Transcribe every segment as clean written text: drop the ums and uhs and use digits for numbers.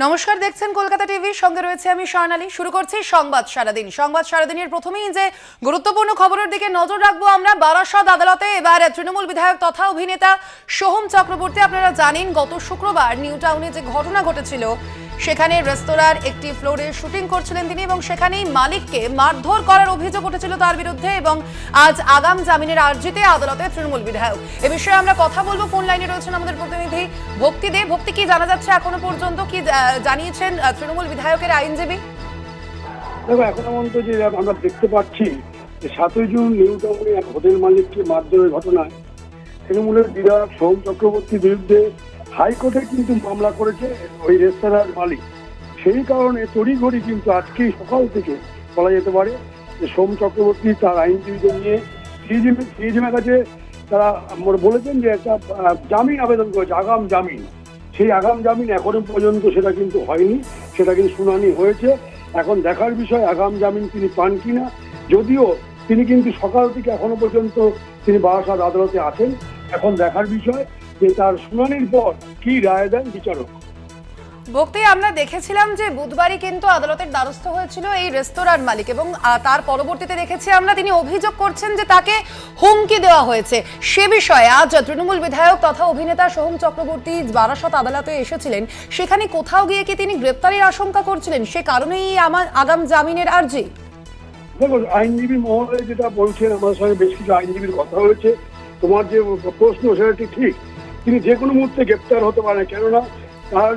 নমস্কার, দেখছেন কলকাতা টিভি, সঙ্গে রয়েছে আমি স্বর্ণালী। শুরু করছি সংবাদ সারাদিন। সংবাদ সারাদিনের প্রথমেই যে গুরুত্বপূর্ণ খবরের দিকে নজর রাখবো আমরা। বারাসত আদালতে এবার তৃণমূল বিধায়ক তথা অভিনেতা সোহম চক্রবর্তী, আপনারা জানেন গত শুক্রবার নিউ টাউনে যে ঘটনা ঘটেছিল, সেখানে রেস্তোরাঁর একটি ফ্লোরে শুটিং করছিলেন তিনি এবং সেখানেই মালিককে মারধর করার অভিযোগ উঠেছিল তার বিরুদ্ধে, এবং আজ আগাম জামিনের আর্জিতে আদালতে তৃণমূল বিধায়ক। এ বিষয়ে আমরা কথা বলবো। ফোন লাইনে রয়েছেন আমাদের প্রতিনিধি ভক্তি দে। ভক্তি, কি জানা যাচ্ছে এখনো পর্যন্ত, কি জানিয়েছেন তৃণমূল বিধায়কের আইনজীবী? দেখো, এখন পর্যন্ত যে আমরা দেখতে পাচ্ছি যে 7ই জুন নিউ টাউনে এক হোটেল মালিককে মারধরের ঘটনায় তৃণমূলের বিধায়ক সোহম চক্রবর্তীর বিরুদ্ধে হাইকোর্টে কিন্তু মামলা করেছে ওই রেস্তোরাঁর মালিক। সেই কারণে তড়িঘড়ি কিন্তু আজকেই সকাল থেকে বলা যেতে পারে যে সোহম চক্রবর্তী তার আইনজীবীদের নিয়ে সিএজিএমের কাছে তারা বলেছেন যে একটা জামিন আবেদন করেছে, আগাম জামিন। সেই আগাম জামিন এখনো পর্যন্ত সেটা কিন্তু হয়নি, সেটা কিন্তু শুনানি হয়েছে। এখন দেখার বিষয় আগাম জামিন তিনি পান কিনা। যদিও তিনি কিন্তু সকাল থেকে এখনো পর্যন্ত তিনি বারাসত আদালতে আছেন। এখন দেখার বিষয় যে তার শুনানির পর কি রায় দেন বিচারক। ভক্তি, আমরা দেখেছিলাম যে বুধবারই কিন্তু আদালতের দ্বারস্থ হয়েছিল এই রেস্তোরাঁর মালিক, এবং তার পরবর্তীতে দেখেছি আমরা তিনি অভিযোগ করছেন যে তাকে হুমকি দেওয়া হয়েছে। সে বিষয়ে আজ তৃণমূল বিধায়ক তথা অভিনেতা সোহম চক্রবর্তী বারাসত আদালতে এসেছিলেন। সেখানে কোথাও গিয়ে কি তিনি গ্রেপ্তারের আশঙ্কা করছিলেন? সে কারণেই আমার আগাম জামিনের আর্জি। দেখো, আইনজীবী মহোদয় যেটা বলছেন, আমার সঙ্গে বেশ কিছু আইনজীবীর কথা হয়েছে। তোমার যে প্রশ্ন সেটা ঠিক, তিনি যে কোনো মুহূর্তে গ্রেপ্তার হতে পারেন। কেননা তার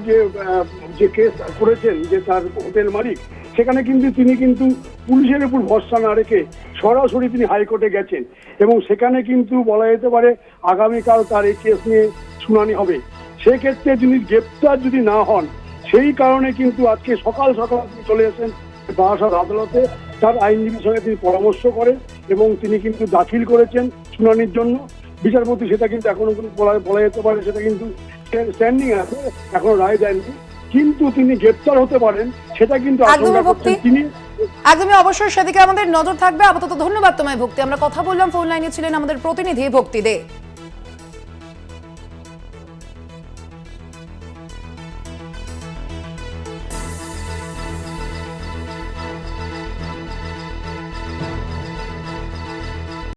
যে কেস করেছেন যে তার হোটেল মালিক, সেখানে কিন্তু তিনি কিন্তু পুলিশের উপর ভরসা না রেখে সরাসরি তিনি হাইকোর্টে গেছেন, এবং সেখানে কিন্তু বলা যেতে পারে আগামীকাল তার এই কেস নিয়ে শুনানি হবে। সেক্ষেত্রে তিনি গ্রেপ্তার যদি না হন, সেই কারণে কিন্তু আজকে সকাল সকাল তিনি চলে এসেছেন বারাসত আদালতে। তার আইনজীবীর সঙ্গে তিনি পরামর্শ করেন এবং তিনি কিন্তু দাখিল করেছেন শুনানির জন্য। বিচারপতি সেটা কিন্তু এখনো বলা যেতে পারে সেটা কিন্তু স্ট্যান্ডিং আছে, এখনো রায় দেননি। কিন্তু তিনি গ্রেপ্তার হতে পারেন সেটা কিন্তু আশঙ্কা করছেন তিনি। একদমই, অবশ্যই সেদিকে আমাদের নজর থাকবে। আপাতত ধন্যবাদ তোমায় ভক্তি। আমরা কথা বললাম, ফোন লাইনে ছিলেন আমাদের প্রতিনিধি ভক্তি দে।